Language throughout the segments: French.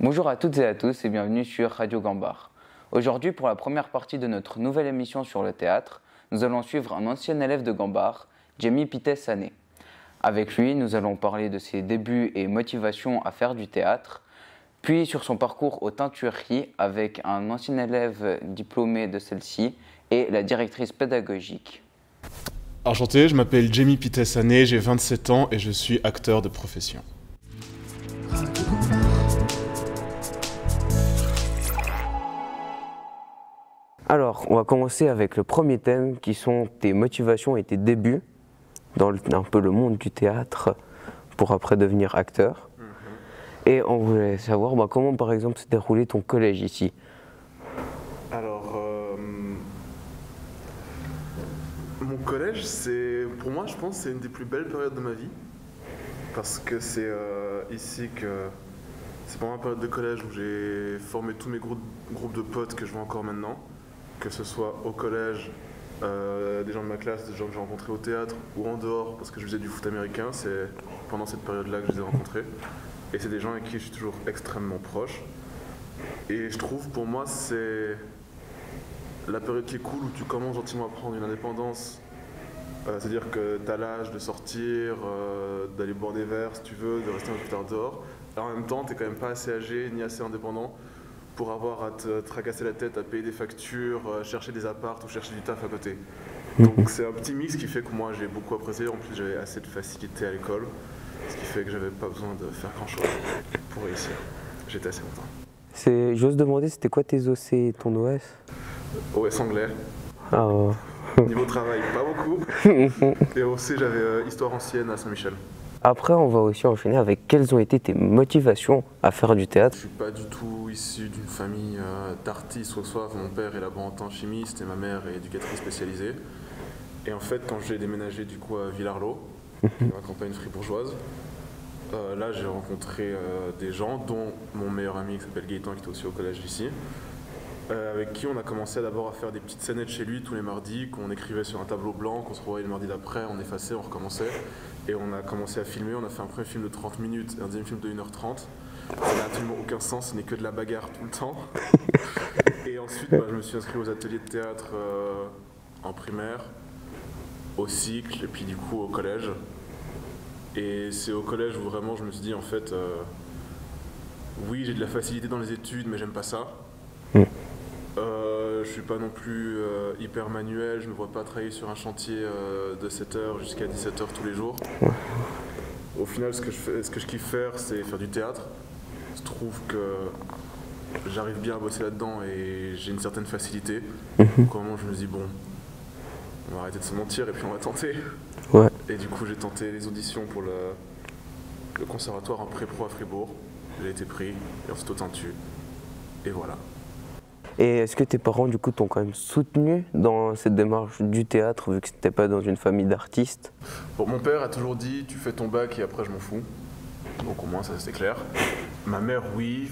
Bonjour à toutes et à tous et bienvenue sur Radio Gambard. Aujourd'hui, pour la première partie de notre nouvelle émission sur le théâtre, nous allons suivre un ancien élève de Gambard, Jamie Pittet-Sané. Avec lui, nous allons parler de ses débuts et motivations à faire du théâtre, puis sur son parcours aux Teinturiers avec un ancien élève diplômé de celle-ci et la directrice pédagogique. Enchanté, je m'appelle Jamie Pittet-Sané, j'ai 27 ans et je suis acteur de profession. Alors, on va commencer avec le premier thème qui sont tes motivations et tes débuts dans un peu le monde du théâtre pour après devenir acteur. Et on voulait savoir comment par exemple s'est déroulé ton collège ici. Alors, mon collège, pour moi, je pense, c'est une des plus belles périodes de ma vie. Parce que c'est ici que c'est pendant ma période de collège où j'ai formé tous mes groupes de potes que je vois encore maintenant. Que ce soit au collège, des gens de ma classe, des gens que j'ai rencontrés au théâtre ou en dehors, parce que je faisais du foot américain, c'est pendant cette période-là que je les ai rencontrés. Et c'est des gens avec qui je suis toujours extrêmement proche. Et je trouve, pour moi, c'est la période qui est cool où tu commences gentiment à prendre une indépendance. C'est-à-dire que tu as l'âge de sortir, d'aller boire des verres si tu veux, de rester un peu plus tard dehors. Et en même temps, tu n'es quand même pas assez âgé ni assez indépendant pour avoir à te tracasser la tête, à payer des factures, chercher des apparts ou chercher du taf à côté. Donc c'est un petit mix qui fait que moi j'ai beaucoup apprécié. En plus j'avais assez de facilité à l'école, ce qui fait que j'avais pas besoin de faire grand chose pour réussir. J'étais assez content. J'ose demander, c'était quoi tes OC et ton OS? OS anglais. Ah, Niveau travail, pas beaucoup. Et OC j'avais histoire ancienne à Saint-Michel. Après, on va aussi enchaîner avec quelles ont été tes motivations à faire du théâtre. Je suis pas du tout issu d'une famille d'artistes ou soit mon père est laborantin chimiste et ma mère est éducatrice spécialisée. Et en fait, quand j'ai déménagé du coup à Villarlot, dans la campagne fribourgeoise, là j'ai rencontré des gens, dont mon meilleur ami qui s'appelle Gaëtan, qui était aussi au collège ici, avec qui on a commencé d'abord à faire des petites scénettes chez lui tous les mardis, qu'on écrivait sur un tableau blanc, qu'on se revoyait le mardi d'après, on effaçait, on recommençait. Et on a commencé à filmer, on a fait un premier film de 30 minutes et un deuxième film de 1h30. Ça n'a absolument aucun sens, ce n'est que de la bagarre tout le temps. Et ensuite, je me suis inscrit aux ateliers de théâtre en primaire, au cycle et puis du coup au collège. Et c'est au collège où vraiment je me suis dit en fait, oui j'ai de la facilité dans les études mais j'aime pas ça. Je suis pas non plus hyper manuel, je me vois pas travailler sur un chantier de 7h jusqu'à 17h tous les jours. Au final, ce que je kiffe faire, c'est faire du théâtre. Je trouve que j'arrive bien à bosser là-dedans et j'ai une certaine facilité. Donc, à un moment, je me dis, bon, on va arrêter de se mentir et puis on va tenter. Ouais. Et du coup, j'ai tenté les auditions pour le conservatoire en pré-pro à Fribourg. J'ai été pris et ensuite au Teintu. Et voilà. Et est-ce que tes parents du coup t'ont quand même soutenu dans cette démarche du théâtre vu que t'étais pas dans une famille d'artistes? Bon, mon père a toujours dit tu fais ton bac et après je m'en fous. Donc au moins ça c'est clair. Ma mère oui,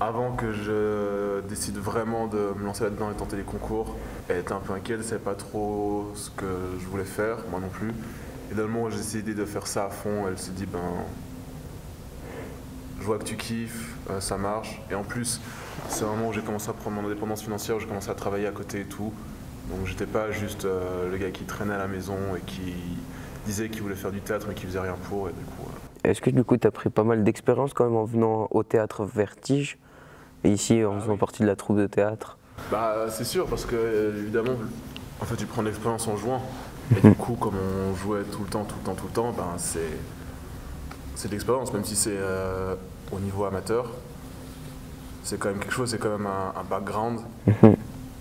avant que je décide vraiment de me lancer là-dedans et tenter les concours, elle était un peu inquiète, elle savait pas trop ce que je voulais faire, moi non plus. Et dans le moment où j'ai décidé de faire ça à fond, elle s'est dit je vois que tu kiffes, ça marche. Et en plus, c'est un moment où j'ai commencé à prendre mon indépendance financière, où j'ai commencé à travailler à côté et tout. Donc j'étais pas juste le gars qui traînait à la maison et qui disait qu'il voulait faire du théâtre mais qui faisait rien pour. Et du coup, Est-ce que du coup tu as pris pas mal d'expérience quand même en venant au théâtre Vertige et ici en faisant partie de la troupe de théâtre? C'est sûr parce que évidemment, en fait tu prends de l'expérience en jouant. Et du coup, comme on jouait tout le temps, c'est de l'expérience, même si c'est au niveau amateur. C'est quand même quelque chose, c'est quand même un background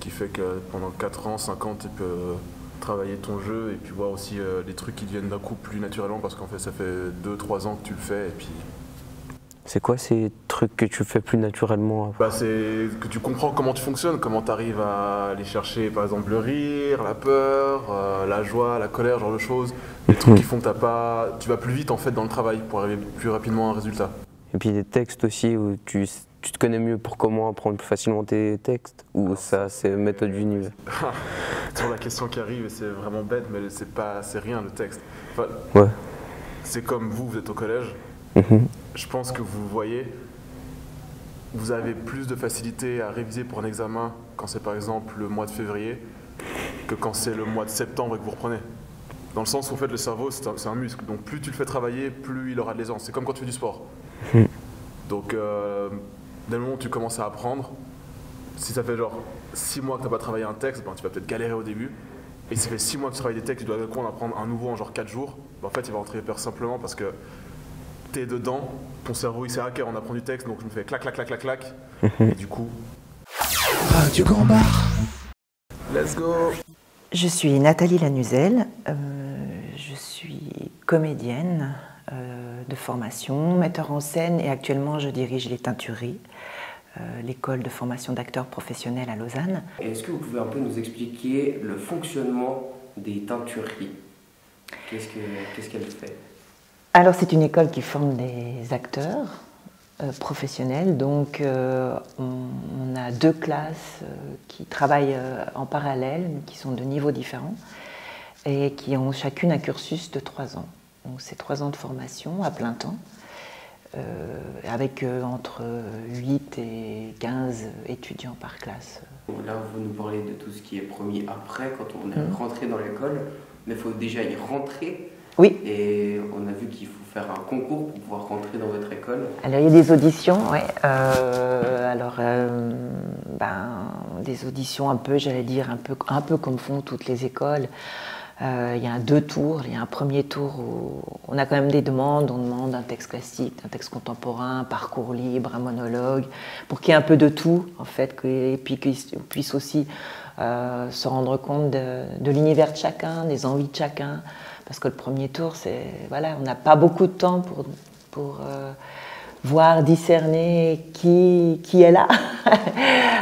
qui fait que pendant 4 ans, 5 ans, tu peux travailler ton jeu et puis voir aussi les trucs qui deviennent d'un coup plus naturellement parce qu'en fait ça fait 2-3 ans que tu le fais et puis... C'est quoi ces trucs que tu fais plus naturellement? C'est que tu comprends comment tu fonctionnes, comment tu arrives à aller chercher par exemple le rire, la peur, la joie, la colère, ce genre de choses. Des trucs qui font que tu vas plus vite en fait dans le travail pour arriver plus rapidement à un résultat. Et puis des textes aussi où tu te connais mieux pour comment apprendre plus facilement tes textes? Ou ça c'est méthode univers? C'est toujours la question qui arrive et c'est vraiment bête mais c'est rien le texte. Ouais. C'est comme vous êtes au collège Je pense que vous voyez, vous avez plus de facilité à réviser pour un examen quand c'est par exemple le mois de février que quand c'est le mois de septembre et que vous reprenez. Dans le sens où en fait, le cerveau, c'est un muscle. Donc plus tu le fais travailler, plus il aura de l'aisance. C'est comme quand tu fais du sport. Donc dès le moment où tu commences à apprendre, si ça fait genre 6 mois que tu n'as pas travaillé un texte, ben, tu vas peut-être galérer au début. Et si ça fait 6 mois que tu travailles des textes, tu dois en apprendre un nouveau en genre 4 jours, ben, en fait il va rentrer hyper simplement parce que tu es dedans, ton cerveau il sait ok on apprend du texte, donc je me fais clac clac clac clac clac. Et du coup... Radio Gambard. Let's go. Je suis Nathalie Lanuzel, je suis comédienne de formation, metteur en scène et actuellement je dirige les Teintureries, l'école de formation d'acteurs professionnels à Lausanne. Est-ce que vous pouvez un peu nous expliquer le fonctionnement des teintureries? Qu'est-ce qu'elle fait? Alors c'est une école qui forme des acteurs professionnels, donc on a 2 classes qui travaillent en parallèle, mais qui sont de niveaux différents et qui ont chacune un cursus de 3 ans. Donc c'est 3 ans de formation à plein temps, avec entre 8 et 15 étudiants par classe. Là, vous nous parlez de tout ce qui est promis après, quand on est rentré dans l'école, mais il faut déjà y rentrer. Oui. Et on a vu qu'il faut faire un concours pour pouvoir rentrer dans votre école. Alors, il y a des auditions, oui. Des auditions un peu, j'allais dire, un peu comme font toutes les écoles. Il y a 2 tours. Il y a un premier tour où on a quand même des demandes. On demande un texte classique, un texte contemporain, un parcours libre, un monologue, pour qu'il y ait un peu de tout, en fait, et puis qu'on puisse aussi se rendre compte de l'univers de chacun, des envies de chacun. Parce que le premier tour, on n'a pas beaucoup de temps pour voir, discerner qui est là.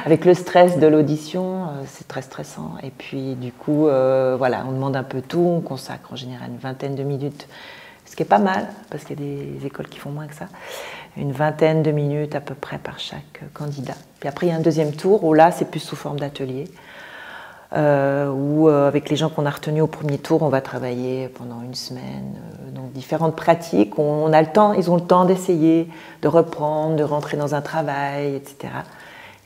Avec le stress de l'audition, c'est très stressant. Et puis du coup, on demande un peu tout, on consacre en général une vingtaine de minutes, ce qui est pas mal, parce qu'il y a des écoles qui font moins que ça. Une vingtaine de minutes à peu près par chaque candidat. Puis après, il y a un deuxième tour, où là, c'est plus sous forme d'atelier. Où avec les gens qu'on a retenus au premier tour, on va travailler pendant une semaine, donc différentes pratiques. On a le temps, ils ont le temps d'essayer, de reprendre, de rentrer dans un travail, etc.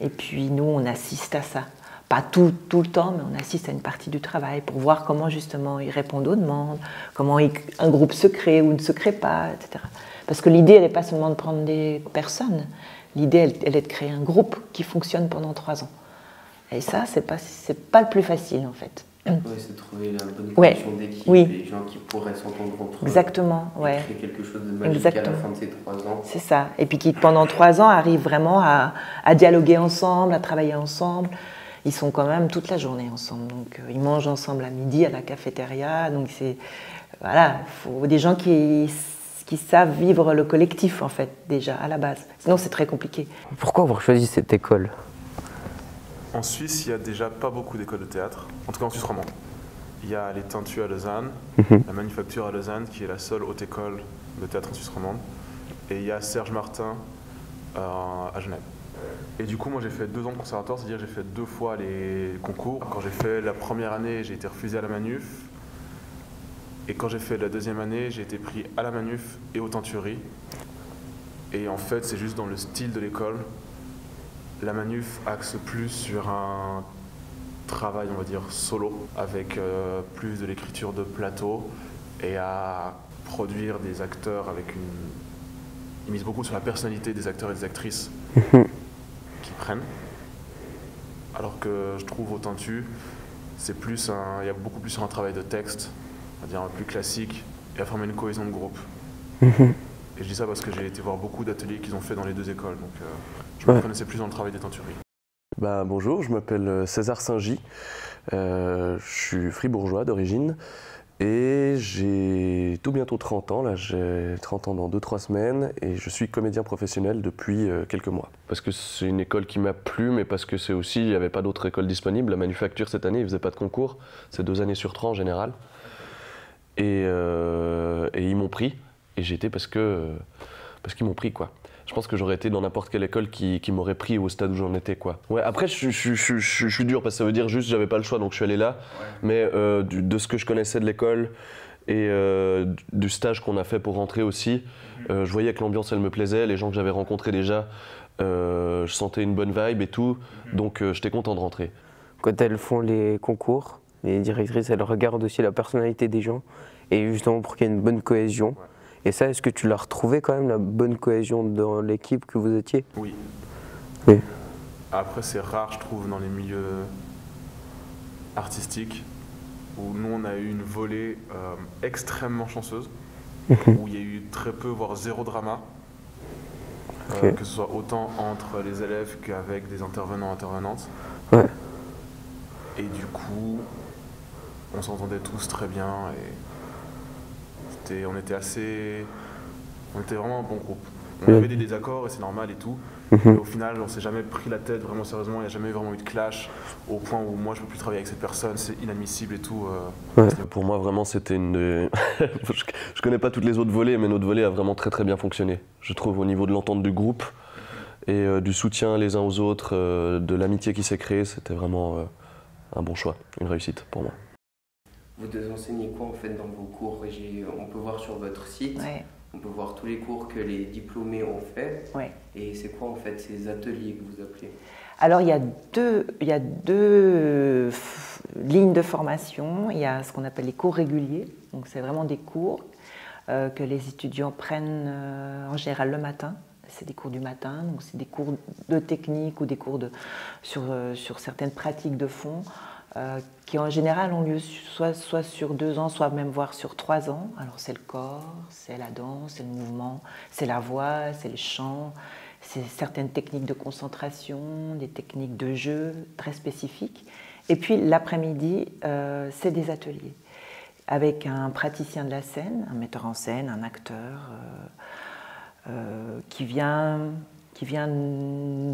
Et puis nous, on assiste à ça. Pas tout le temps, mais on assiste à une partie du travail pour voir comment justement ils répondent aux demandes, comment un groupe se crée ou ne se crée pas, etc. Parce que l'idée, elle n'est pas seulement de prendre des personnes. L'idée, elle est de créer un groupe qui fonctionne pendant 3 ans. Et ça, c'est pas le plus facile, en fait. Oui, c'est de trouver la bonne connexion d'équipe, les gens qui pourraient s'entendre entre eux. Exactement, et créer quelque chose de magique à la fin de ces 3 ans. C'est ça. Et puis qui, pendant 3 ans, arrivent vraiment à dialoguer ensemble, à travailler ensemble. Ils sont quand même toute la journée ensemble. Donc, ils mangent ensemble à midi à la cafétéria. Donc, il faut des gens qui savent vivre le collectif, en fait, déjà, à la base. Sinon, c'est très compliqué. Pourquoi avoir choisi cette école ? En Suisse, il n'y a déjà pas beaucoup d'écoles de théâtre, en tout cas en Suisse romande. Il y a les Teintues à Lausanne, la Manufacture à Lausanne, qui est la seule haute école de théâtre en Suisse romande, et il y a Serge Martin à Genève. Et du coup, moi j'ai fait 2 ans de conservatoire, c'est-à-dire j'ai fait 2 fois les concours. Quand j'ai fait la première année, j'ai été refusé à la Manuf, et quand j'ai fait la 2e année, j'ai été pris à la Manuf et aux Teintureries. Et en fait, c'est juste dans le style de l'école. La Manuf axe plus sur un travail, on va dire, solo, avec plus de l'écriture de plateau et à produire des acteurs avec Ils misent beaucoup sur la personnalité des acteurs et des actrices qu'ils prennent. Alors que je trouve au Teintu, il y a beaucoup plus sur un travail de texte, on va dire un plus classique, et à former une cohésion de groupe. Et je dis ça parce que j'ai été voir beaucoup d'ateliers qu'ils ont fait dans les 2 écoles, donc je me connaissais plus dans le travail des Teintureries. Bonjour, je m'appelle César Saint-Gy, je suis fribourgeois d'origine et j'ai tout bientôt 30 ans, là j'ai 30 ans dans 2-3 semaines et je suis comédien professionnel depuis quelques mois. Parce que c'est une école qui m'a plu, mais parce que c'est aussi, il n'y avait pas d'autres écoles disponibles. La Manufacture cette année, ils ne faisaient pas de concours, c'est 2 années sur 3 en général. Et ils m'ont pris, et j'ai été parce qu'ils m'ont pris, quoi. Je pense que j'aurais été dans n'importe quelle école qui m'aurait pris au stade où j'en étais, quoi. Ouais, après, je suis dur, parce que ça veut dire juste j'avais pas le choix, donc je suis allé là. Ouais. Mais de ce que je connaissais de l'école, et du stage qu'on a fait pour rentrer aussi. Je voyais que l'ambiance elle me plaisait, les gens que j'avais rencontrés déjà, je sentais une bonne vibe et tout, donc j'étais content de rentrer. Quand elles font les concours, les directrices, elles regardent aussi la personnalité des gens, et justement pour qu'il y ait une bonne cohésion. Et ça, est-ce que tu l'as retrouvé quand même, la bonne cohésion dans l'équipe que vous étiez? Oui. Oui. Après, c'est rare, je trouve, dans les milieux artistiques, où nous, on a eu une volée extrêmement chanceuse, où il y a eu très peu, voire zéro drama, que ce soit autant entre les élèves qu'avec des intervenants, intervenantes. Ouais. Et du coup, on s'entendait tous très bien, et on était vraiment un bon groupe. On avait des désaccords, et c'est normal et tout. Mais au final, on s'est jamais pris la tête vraiment sérieusement, il n'y a jamais vraiment eu de clash au point où moi je peux plus travailler avec cette personne, c'est inadmissible et tout. Pour moi vraiment c'était une... je connais pas toutes les autres volées, mais notre volée a vraiment très bien fonctionné. Je trouve au niveau de l'entente du groupe et du soutien les uns aux autres, de l'amitié qui s'est créée, c'était vraiment un bon choix, une réussite pour moi. Vous deux enseignez quoi en fait dans vos cours? On peut voir sur votre site. Ouais. On peut voir tous les cours que les diplômés ont fait. Ouais. Et c'est quoi en fait ces ateliers que vous appelez? Alors il y a deux lignes de formation. Il y a ce qu'on appelle les cours réguliers. Donc c'est vraiment des cours que les étudiants prennent en général le matin. C'est des cours du matin, donc c'est des cours de technique ou des cours sur certaines pratiques de fond. Qui en général ont lieu soit sur 2 ans, soit même voire sur 3 ans. Alors c'est le corps, c'est la danse, c'est le mouvement, c'est la voix, c'est le chant, c'est certaines techniques de concentration, des techniques de jeu très spécifiques. Et puis l'après-midi, c'est des ateliers avec un praticien de la scène, un metteur en scène, un acteur qui vient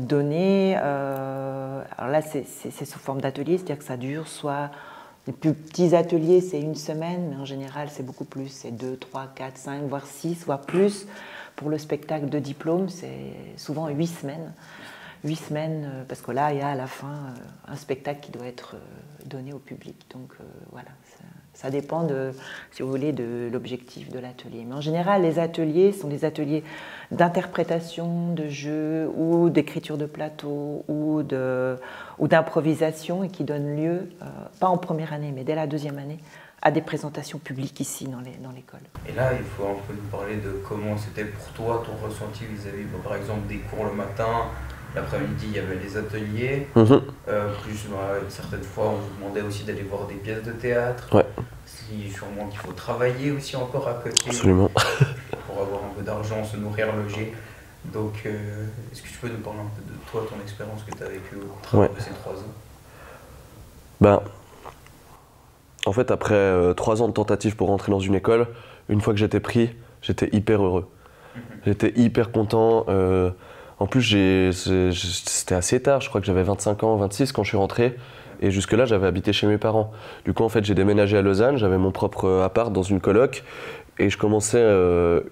donner, alors là c'est sous forme d'atelier, c'est-à-dire que ça dure soit, les plus petits ateliers c'est 1 semaine, mais en général c'est beaucoup plus, c'est 2, 3, 4, 5, voire 6, voire plus. Pour le spectacle de diplôme, c'est souvent 8 semaines. 8 semaines, parce que là il y a à la fin un spectacle qui doit être donné au public. Donc voilà, ça dépend, si vous voulez, de l'objectif de l'atelier. Mais en général, les ateliers sont des ateliers d'interprétation, de jeu, ou d'écriture de plateau, ou d'improvisation, et qui donnent lieu, pas en première année, mais dès la 2e année, à des présentations publiques ici dans l'école. Et là, il faut un peu nous parler de comment c'était pour toi, ton ressenti vis-à-vis, par exemple, des cours le matin. L'après-midi, il y avait les ateliers. Plus, certaines fois, on vous demandait aussi d'aller voir des pièces de théâtre. Ouais. Sûrement qu'il faut travailler aussi encore à côté. Absolument. Pour avoir un peu d'argent, se nourrir, loger. Donc, est-ce que tu peux nous parler un peu de toi, ton expérience que tu as vécue au travers de ces 3 ans? En fait, après 3 ans de tentative pour rentrer dans une école, une fois que j'étais pris, j'étais hyper heureux. J'étais hyper content. En plus, c'était assez tard, je crois que j'avais 25 ans, 26 quand je suis rentré. Et jusque-là, j'avais habité chez mes parents. Du coup, en fait, j'ai déménagé à Lausanne, j'avais mon propre appart dans une coloc. Et je commençais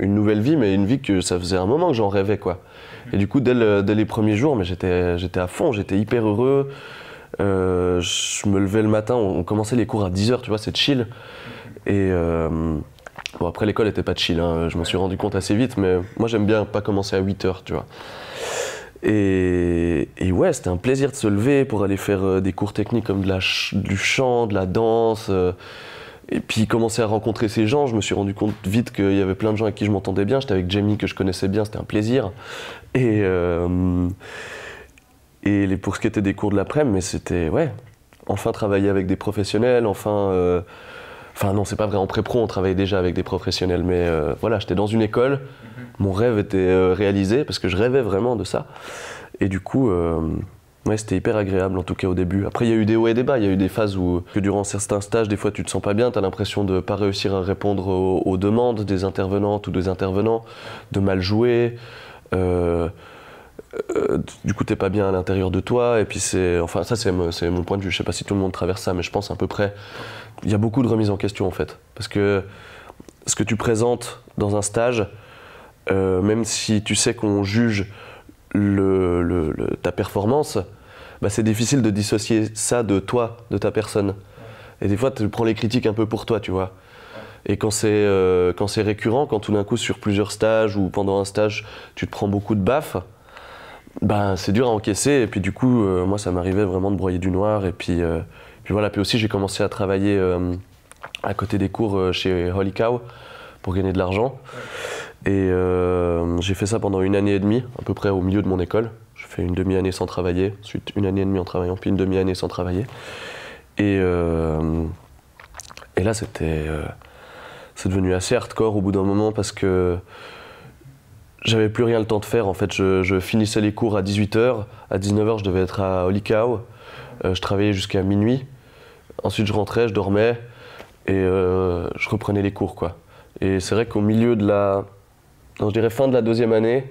une nouvelle vie, mais une vie que ça faisait un moment que j'en rêvais, quoi. Et du coup, dès les premiers jours, mais j'étais à fond, j'étais hyper heureux. Je me levais le matin, on commençait les cours à 10h, tu vois, c'est chill. Et bon, après, l'école n'était pas chill, hein, je m'en suis rendu compte assez vite, mais moi, j'aime bien pas commencer à 8h, tu vois. Et ouais, c'était un plaisir de se lever pour aller faire des cours techniques comme du chant, de la danse. Et puis commencer à rencontrer ces gens, je me suis rendu compte vite qu'il y avait plein de gens avec qui je m'entendais bien. J'étais avec Jamie que je connaissais bien, c'était un plaisir. Et pour ce qui était des cours de l'après-midi, mais c'était, enfin travailler avec des professionnels, enfin non, c'est pas vrai, en pré-pro on travaillait déjà avec des professionnels, mais voilà, j'étais dans une école, mon rêve était réalisé, parce que je rêvais vraiment de ça. Et du coup, c'était hyper agréable, en tout cas au début. Après, il y a eu des hauts et des bas, il y a eu des phases où, durant certains stages, des fois tu te sens pas bien, tu as l'impression de pas réussir à répondre aux demandes des intervenantes ou des intervenants, de mal jouer. Du coup, t'es pas bien à l'intérieur de toi, et puis enfin ça c'est mon point de vue, je sais pas si tout le monde traverse ça, mais je pense à peu près, il y a beaucoup de remises en question en fait, parce que ce que tu présentes dans un stage, même si tu sais qu'on juge ta performance, c'est difficile de dissocier ça de toi, de ta personne, et des fois tu prends les critiques un peu pour toi, tu vois. Et quand c'est récurrent, quand tout d'un coup sur plusieurs stages ou pendant un stage, tu te prends beaucoup de baffes, ben, c'est dur à encaisser. Et puis du coup, moi ça m'arrivait vraiment de broyer du noir. Et puis voilà. Puis aussi j'ai commencé à travailler à côté des cours chez Holy Cow pour gagner de l'argent. Et j'ai fait ça pendant 1 année et demie, à peu près au milieu de mon école. J'ai fait une demi-année sans travailler, ensuite 1 année et demie en travaillant, puis une demi-année sans travailler. Et là, c'est devenu assez hardcore au bout d'un moment parce que j'avais plus rien le temps de faire. En fait, je finissais les cours à 18h, à 19h, je devais être à Holy Cow. Je travaillais jusqu'à minuit. Ensuite, je rentrais, je dormais et je reprenais les cours, quoi. Et c'est vrai qu'au milieu de je dirais fin de la 2e année,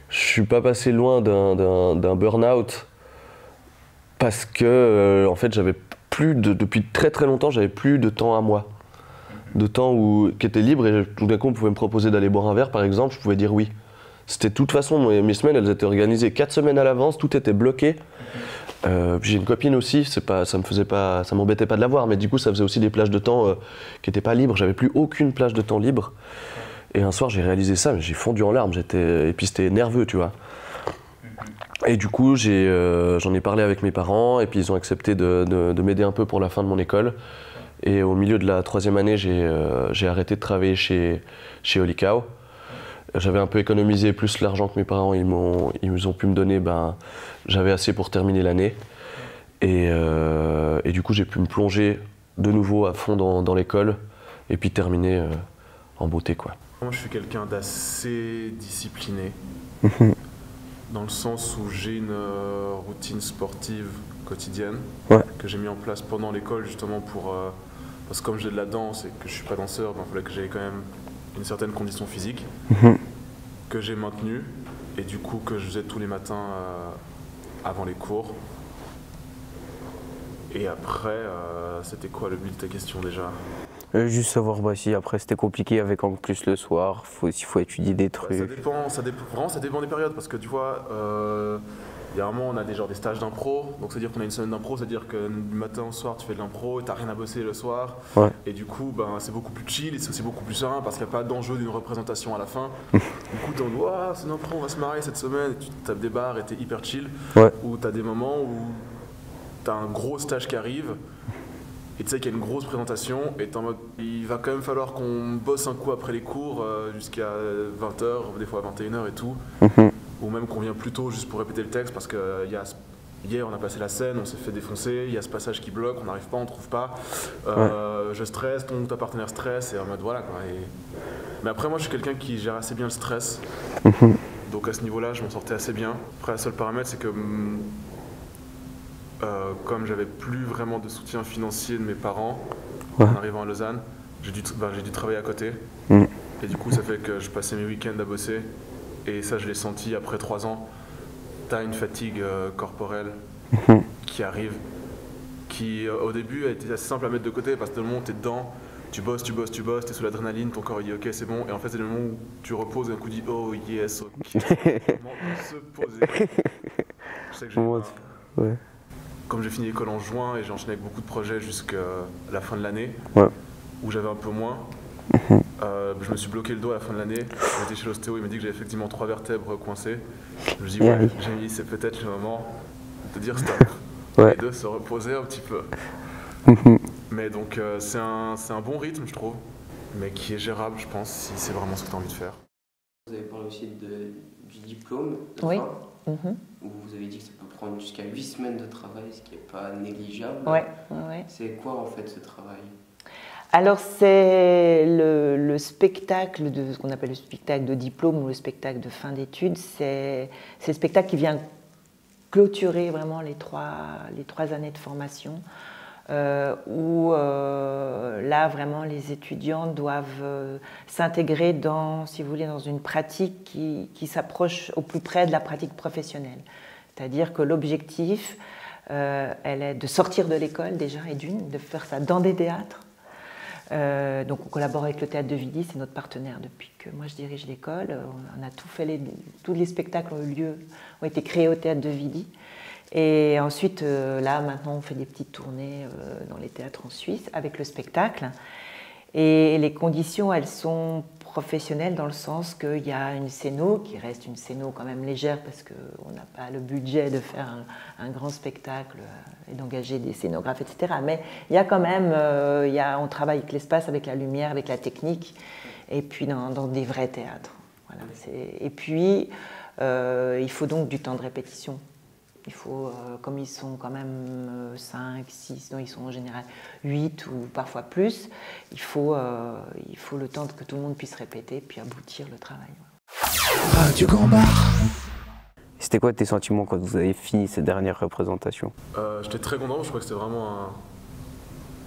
je suis pas passé loin d'un burn-out parce que en fait depuis très très longtemps j'avais plus de temps à moi, de temps qui était libre, et tout d'un coup on pouvait me proposer d'aller boire un verre par exemple, je pouvais dire oui. C'était de toute façon, mes semaines elles étaient organisées 4 semaines à l'avance, tout était bloqué. J'ai une copine aussi, ça m'embêtait pas de l'avoir, mais du coup ça faisait aussi des plages de temps qui n'étaient pas libres, j'avais plus aucune plage de temps libre. Et un soir j'ai réalisé ça, mais j'ai fondu en larmes, et puis c'était nerveux, tu vois. Et du coup j'en ai parlé avec mes parents, et puis ils ont accepté de m'aider un peu pour la fin de mon école. Et au milieu de la 3e année, j'ai arrêté de travailler chez Holy Cow. J'avais un peu économisé plus l'argent que mes parents ils ont pu me donner, j'avais assez pour terminer l'année. Et du coup j'ai pu me plonger de nouveau à fond dans l'école, et puis terminer en beauté, quoi. Moi, je suis quelqu'un d'assez discipliné, dans le sens où j'ai une routine sportive quotidienne que j'ai mis en place pendant l'école, justement parce que comme j'ai de la danse et que je suis pas danseur, il fallait que j'aie quand même une certaine condition physique que j'ai maintenue, et du coup que je faisais tous les matins avant les cours. Et après, c'était quoi le but de ta question déjà? Juste savoir si après c'était compliqué avec en plus le soir, s'il faut étudier des trucs. Vraiment ça dépend des périodes, parce que tu vois, il y a un moment on a des stages d'impro, donc c'est-à-dire qu'on a une semaine d'impro, c'est-à-dire que du matin au soir tu fais de l'impro et t'as rien à bosser le soir, et du coup c'est beaucoup plus chill et c'est aussi beaucoup plus serein parce qu'il n'y a pas d'enjeu d'une représentation à la fin. Du coup t'es en mode c'est une impro, on va se marrer cette semaine, et tu tapes des barres et t'es hyper chill, ou t'as des moments où t'as un gros stage qui arrive, et tu sais qu'il y a une grosse présentation, et t'es en mode il va quand même falloir qu'on bosse un coup après les cours jusqu'à 20h, des fois à 21h et tout, ou même qu'on vient plus tôt juste pour répéter le texte parce que hier on a passé la scène, on s'est fait défoncer, il y a ce passage qui bloque, on n'arrive pas, on trouve pas, je stresse, ta partenaire stresse, et en mode voilà quoi. Mais après moi je suis quelqu'un qui gère assez bien le stress, donc à ce niveau là je m'en sortais assez bien. Après le seul paramètre c'est que comme j'avais plus vraiment de soutien financier de mes parents en arrivant à Lausanne, j'ai dû travailler à côté, et du coup ça fait que je passais mes week-ends à bosser, et ça je l'ai senti après 3 ans. T'as une fatigue corporelle qui arrive, qui au début a été assez simple à mettre de côté parce que le moment où t'es dedans, tu bosses, t'es sous l'adrénaline, ton corps il dit ok c'est bon, et en fait c'est le moment où tu reposes et d'un coup tu dis oh yes, ok, c'est le moment de se poser. Je sais que comme j'ai fini l'école en juin et j'ai enchaîné avec beaucoup de projets jusqu'à la fin de l'année, où j'avais un peu moins, je me suis bloqué le dos à la fin de l'année. J'étais chez l'ostéo, il m'a dit que j'avais effectivement 3 vertèbres coincées. Je me dis j'ai dit c'est peut-être le moment de dire stop et de se reposer un petit peu. Mais donc c'est un bon rythme je trouve, mais qui est gérable je pense si c'est vraiment ce que tu as envie de faire. Vous avez parlé aussi du diplôme, où vous avez dit que ça peut prendre jusqu'à 8 semaines de travail, ce qui n'est pas négligeable. C'est quoi en fait ce travail? Alors c'est le spectacle de ce qu'on appelle le spectacle de diplôme ou le spectacle de fin d'études, c'est le spectacle qui vient clôturer vraiment les trois années de formation, où là vraiment les étudiants doivent s'intégrer dans une pratique qui s'approche au plus près de la pratique professionnelle. C'est-à-dire que l'objectif, elle est de sortir de l'école déjà, et de faire ça dans des théâtres. Donc on collabore avec le Théâtre de Vidi, c'est notre partenaire depuis que moi je dirige l'école. On a tout fait, tous les spectacles ont été créés au Théâtre de Vidi. Et ensuite, là maintenant on fait des petites tournées dans les théâtres en Suisse avec le spectacle. Et les conditions, elles sont professionnelles dans le sens qu'il y a une scéno qui reste une scéno quand même légère parce qu'on n'a pas le budget de faire un grand spectacle et d'engager des scénographes, etc. Mais il y a quand même, on travaille avec l'espace, avec la lumière, avec la technique, et puis dans des vrais théâtres. Voilà, et puis, il faut donc du temps de répétition. Il faut, comme ils sont quand même 5, 6, non, ils sont en général 8 ou parfois plus, il faut le temps que tout le monde puisse répéter puis aboutir le travail. Radio Gambard. C'était quoi tes sentiments quand vous avez fini cette dernière représentation? J'étais très content, je crois que c'était vraiment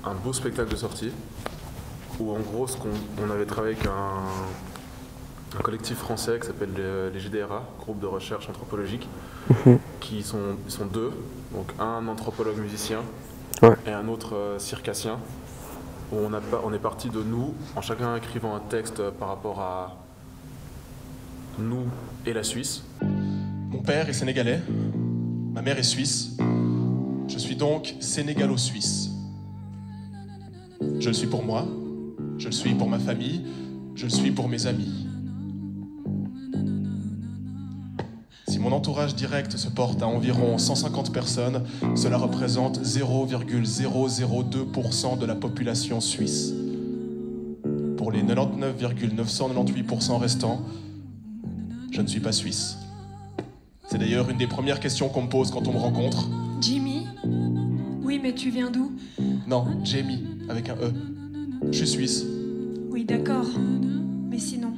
un beau spectacle de sortie, où en gros on avait travaillé avec un collectif français qui s'appelle les GDRA, groupe de recherche anthropologique, qui ils sont deux, donc un anthropologue musicien et un autre circassien, où on est parti de nous, en chacun écrivant un texte par rapport à nous et la Suisse. Mon père est sénégalais, ma mère est suisse, je suis donc sénégalo-suisse. Je le suis pour moi, je le suis pour ma famille, je le suis pour mes amis. Si mon entourage direct se porte à environ 150 personnes, cela représente 0,002% de la population suisse. Pour les 99,998% restants, je ne suis pas suisse. C'est d'ailleurs une des premières questions qu'on me pose quand on me rencontre. Jimmy? Oui, mais tu viens d'où? Non, Jamie, avec un E. Je suis suisse. Oui, d'accord. Mais sinon...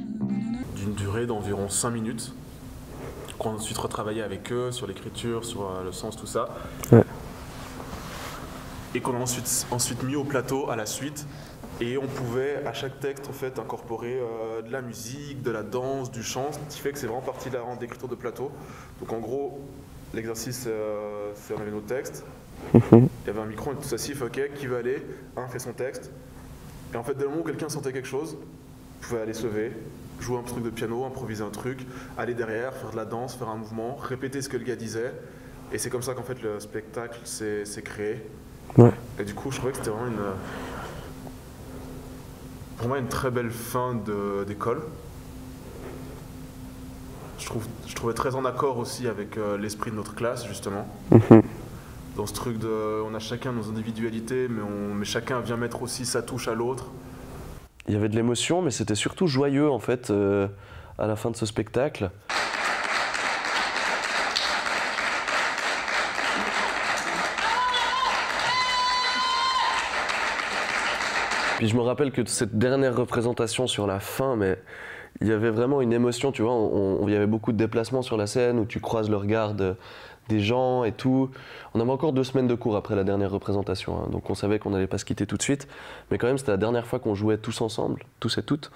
D'une durée d'environ 5 minutes. Qu'on a ensuite retravaillé avec eux sur l'écriture, sur le sens, tout ça. Ouais. Et qu'on a ensuite mis au plateau à la suite. Et on pouvait à chaque texte en fait incorporer de la musique, de la danse, du chant, ce qui fait que c'est vraiment partie de la d'écriture de plateau. Donc en gros, l'exercice, c'est on avait nos textes, il y avait un micro, on était tous assis, ok, qui veut aller, un fait son texte. Et en fait, dès le moment où quelqu'un sentait quelque chose, il pouvait aller se lever, jouer un truc de piano, improviser un truc, aller derrière, faire de la danse, faire un mouvement, répéter ce que le gars disait. Et c'est comme ça qu'en fait le spectacle s'est créé. Ouais. Et du coup, je trouvais que c'était vraiment pour moi une très belle fin d'école. Je trouvais très en accord aussi avec l'esprit de notre classe, justement. Dans ce truc on a chacun nos individualités, mais chacun vient mettre aussi sa touche à l'autre. Il y avait de l'émotion, mais c'était surtout joyeux en fait à la fin de ce spectacle. Puis je me rappelle que cette dernière représentation sur la fin, mais il y avait vraiment une émotion, tu vois, il y avait beaucoup de déplacements sur la scène où tu croises le regard des gens et tout. On avait encore 2 semaines de cours après la dernière représentation, hein, donc on savait qu'on n'allait pas se quitter tout de suite, mais quand même c'était la dernière fois qu'on jouait tous ensemble, tous et toutes.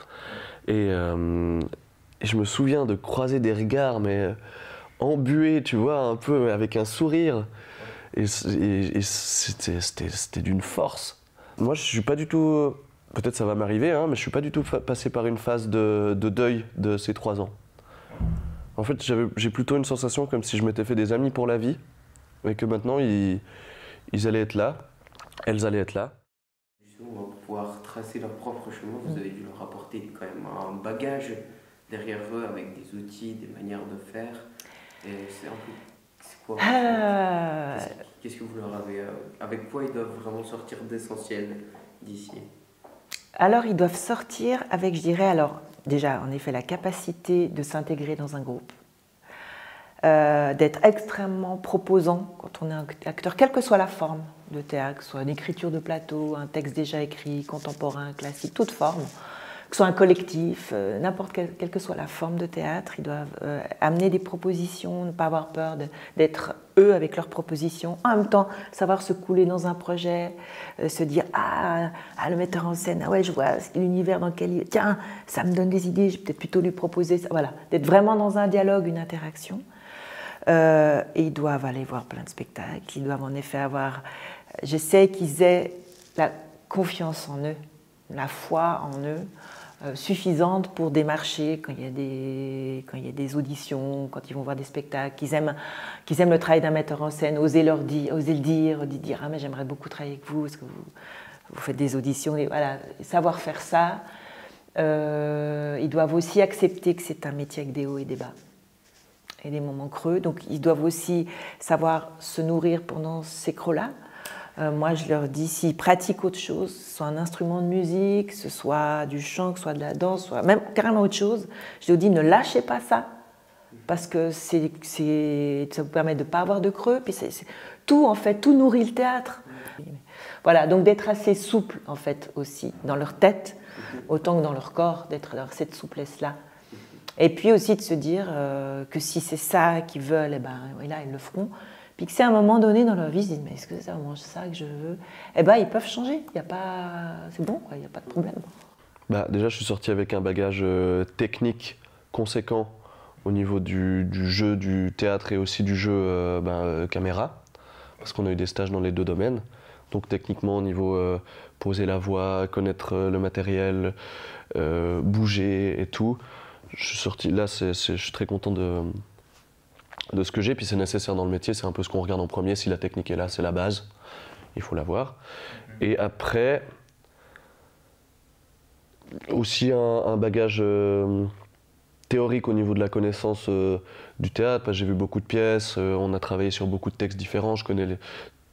Et je me souviens de croiser des regards, mais embués, tu vois, un peu avec un sourire. Et c'était d'une force. Moi, je suis pas du tout, peut-être ça va m'arriver, hein, mais je suis pas du tout passé par une phase de deuil de ces 3 ans. En fait, j'ai plutôt une sensation comme si je m'étais fait des amis pour la vie, et que maintenant, ils allaient être là, elles allaient être là. Pour pouvoir tracer leur propre chemin, vous avez dû leur apporter quand même un bagage derrière eux avec des outils, des manières de faire. Et c'est un peu... C'est quoi Qu'est-ce que vous leur avez... avec quoi ils doivent vraiment sortir d'essentiel d'ici? Alors, ils doivent sortir avec, je dirais, alors, déjà, en effet, la capacité de s'intégrer dans un groupe, d'être extrêmement proposant quand on est un acteur, quelle que soit la forme de théâtre, que ce soit une écriture de plateau, un texte déjà écrit, contemporain, classique, toute forme, que ce soit un collectif, n'importe quelle que soit la forme de théâtre, ils doivent amener des propositions, ne pas avoir peur d'être eux avec leurs propositions, en même temps savoir se couler dans un projet, se dire le metteur en scène, ouais, je vois l'univers dans lequel il... Tiens, ça me donne des idées, je vais peut-être plutôt lui proposer ça. Voilà, d'être vraiment dans un dialogue, une interaction. Et ils doivent aller voir plein de spectacles, ils doivent en effet avoir... J'essaie qu'ils aient la confiance en eux, la foi en eux, suffisante pour démarcher quand il y a des auditions, quand ils vont voir des spectacles, qu'ils aiment le travail d'un metteur en scène, oser le dire, dire mais j'aimerais beaucoup travailler avec vous, est-ce que vous faites des auditions, et voilà, savoir faire ça. Ils doivent aussi accepter que c'est un métier avec des hauts et des bas et des moments creux. Donc ils doivent aussi savoir se nourrir pendant ces creux-là. Moi, je leur dis, s'ils pratiquent autre chose, que ce soit un instrument de musique, que ce soit du chant, que ce soit de la danse, soit même carrément autre chose, je leur dis, ne lâchez pas ça, parce que ça vous permet de ne pas avoir de creux, puis tout, en fait, tout nourrit le théâtre. Voilà, donc d'être assez souple, en fait, aussi, dans leur tête, autant que dans leur corps, d'être dans cette souplesse-là. Et puis aussi de se dire que si c'est ça qu'ils veulent, eh ben, là, ils le feront. Puis que c'est à un moment donné dans leur vie, ils se disent, mais est-ce que c'est vraiment ça que je veux? Eh ben, ils peuvent changer, il y a pas... c'est bon, il n'y a pas de problème. Bah, déjà, je suis sorti avec un bagage technique conséquent au niveau du jeu, du théâtre et aussi du jeu caméra, parce qu'on a eu des stages dans les deux domaines. Donc techniquement, au niveau poser la voix, connaître le matériel, bouger et tout, je suis sorti là, je suis très content de ce que j'ai, puis c'est nécessaire dans le métier, c'est un peu ce qu'on regarde en premier. Si la technique est là, c'est la base, il faut l'avoir. Et après, aussi un bagage théorique au niveau de la connaissance du théâtre, parce que j'ai vu beaucoup de pièces, on a travaillé sur beaucoup de textes différents, je connais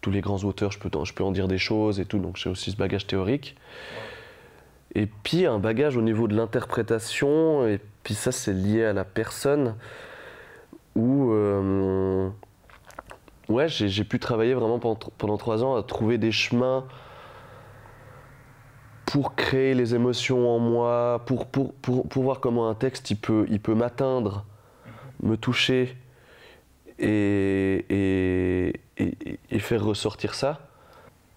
tous les grands auteurs, je peux en dire des choses et tout, donc j'ai aussi ce bagage théorique. Et puis un bagage au niveau de l'interprétation, et puis ça c'est lié à la personne, où ouais, j'ai pu travailler vraiment pendant 3 ans à trouver des chemins pour créer les émotions en moi, pour voir comment un texte il peut m'atteindre, me toucher et faire ressortir ça.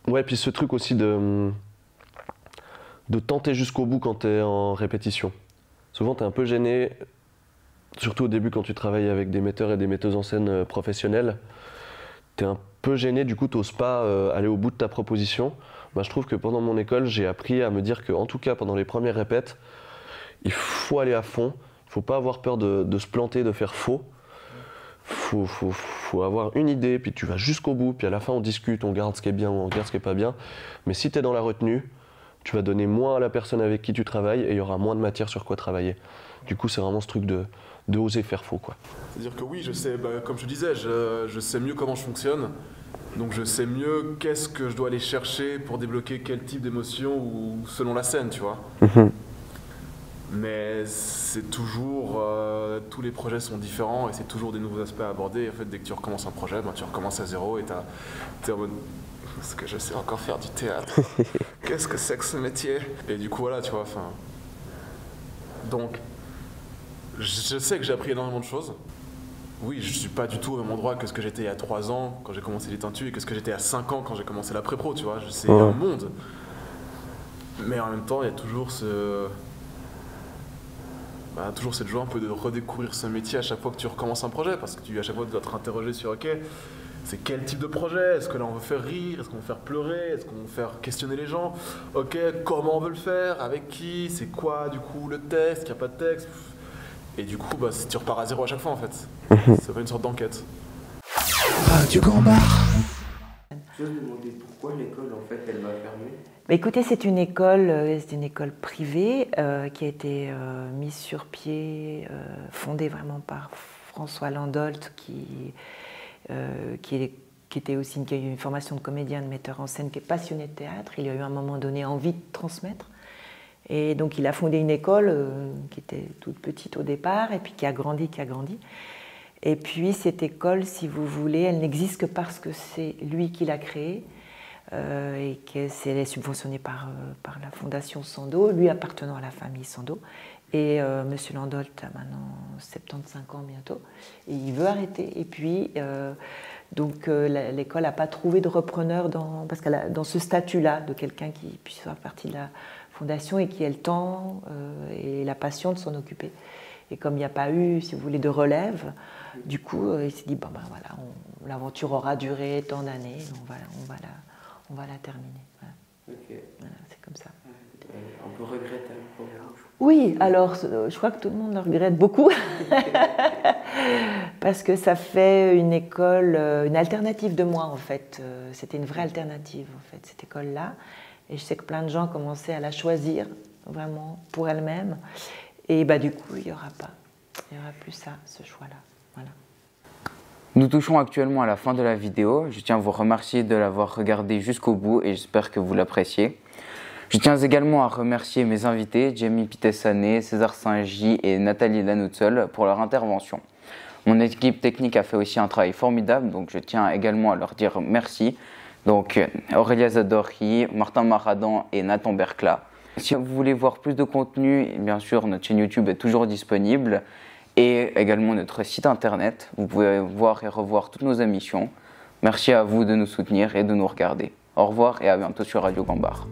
Ouais, puis ce truc aussi de tenter jusqu'au bout quand tu es en répétition. Souvent tu es un peu gêné, surtout au début quand tu travailles avec des metteurs et des metteuses en scène professionnels, tu es un peu gêné, du coup tu n'oses pas aller au bout de ta proposition. Bah, je trouve que pendant mon école, j'ai appris à me dire qu'en tout cas pendant les premières répètes, il faut aller à fond, il ne faut pas avoir peur de se planter, de faire faux. Faut avoir une idée, puis tu vas jusqu'au bout, puis à la fin on discute, on garde ce qui est bien ou on garde ce qui est pas bien. Mais si tu es dans la retenue, tu vas donner moins à la personne avec qui tu travailles et il y aura moins de matière sur quoi travailler. Du coup, c'est vraiment ce truc de oser faire faux, quoi. C'est-à-dire que oui, je sais, comme je disais, je sais mieux comment je fonctionne, donc je sais mieux qu'est-ce que je dois aller chercher pour débloquer quel type d'émotion ou selon la scène, tu vois. Mais c'est toujours, tous les projets sont différents et c'est toujours des nouveaux aspects à aborder. Et en fait, dès que tu recommences un projet, tu recommences à zéro et t'es en mode, est-ce que je sais encore faire du théâtre? Qu'est-ce que c'est que ce métier? Et du coup, voilà, tu vois, enfin... Donc, je sais que j'ai appris énormément de choses. Oui, je suis pas du tout au même endroit que ce que j'étais il y a 3 ans quand j'ai commencé les teintus et que ce que j'étais à 5 ans quand j'ai commencé la pré-pro, tu vois. C'est un monde. Mais en même temps, il y a toujours toujours cette joie un peu de redécouvrir ce métier à chaque fois que tu recommences un projet, parce que à chaque fois tu dois te interroger sur ok, c'est quel type de projet, est-ce que là on veut faire rire, est-ce qu'on veut faire pleurer, est-ce qu'on veut faire questionner les gens, ok, comment on veut le faire, avec qui, c'est quoi du coup le texte, qu'il n'y a pas de texte, et du coup tu repars à zéro à chaque fois en fait, ça fait une sorte d'enquête. Radio Gambard. Je me demandais pourquoi l'école en fait elle va fermer. Écoutez, c'est une école privée qui a été mise sur pied, fondée vraiment par François Landolt, qui était aussi qui a eu une formation de comédien, de metteur en scène, qui est passionné de théâtre. Il a eu à un moment donné envie de transmettre. Et donc il a fondé une école qui était toute petite au départ et puis qui a grandi. Et puis cette école, si vous voulez, elle n'existe que parce que c'est lui qui l'a créée. Et qu'elle est subventionnée par la Fondation Sandeau, lui appartenant à la famille Sandeau. Et M. Landolt a maintenant 75 ans bientôt, et il veut arrêter. Et puis, l'école n'a pas trouvé de repreneur parce qu'elle a dans ce statut-là de quelqu'un qui puisse faire partie de la Fondation et qui ait le temps et la passion de s'en occuper. Et comme il n'y a pas eu, si vous voulez, de relève, du coup, il s'est dit, voilà, l'aventure aura duré tant d'années, on va la terminer. Voilà. Okay. Voilà, c'est comme ça. Un peu regrettable pour vous. Oui, alors je crois que tout le monde le regrette beaucoup parce que ça fait une école, une alternative de moi en fait. C'était une vraie alternative en fait, cette école-là. Et je sais que plein de gens commençaient à la choisir vraiment pour elle-même. Et du coup, il n'y aura plus ça, ce choix-là. Voilà. Nous touchons actuellement à la fin de la vidéo. Je tiens à vous remercier de l'avoir regardé jusqu'au bout et j'espère que vous l'appréciez. Je tiens également à remercier mes invités, Jamie Pittet-Sané, César Saint-Gy et Nathalie Lanoutseul pour leur intervention. Mon équipe technique a fait aussi un travail formidable, donc je tiens également à leur dire merci. Donc Aurélia Zadorhi, Martin Maradan et Nathan Bercla. Si vous voulez voir plus de contenu, bien sûr, notre chaîne YouTube est toujours disponible et également notre site internet. Vous pouvez voir et revoir toutes nos émissions. Merci à vous de nous soutenir et de nous regarder. Au revoir et à bientôt sur Radio Gambard.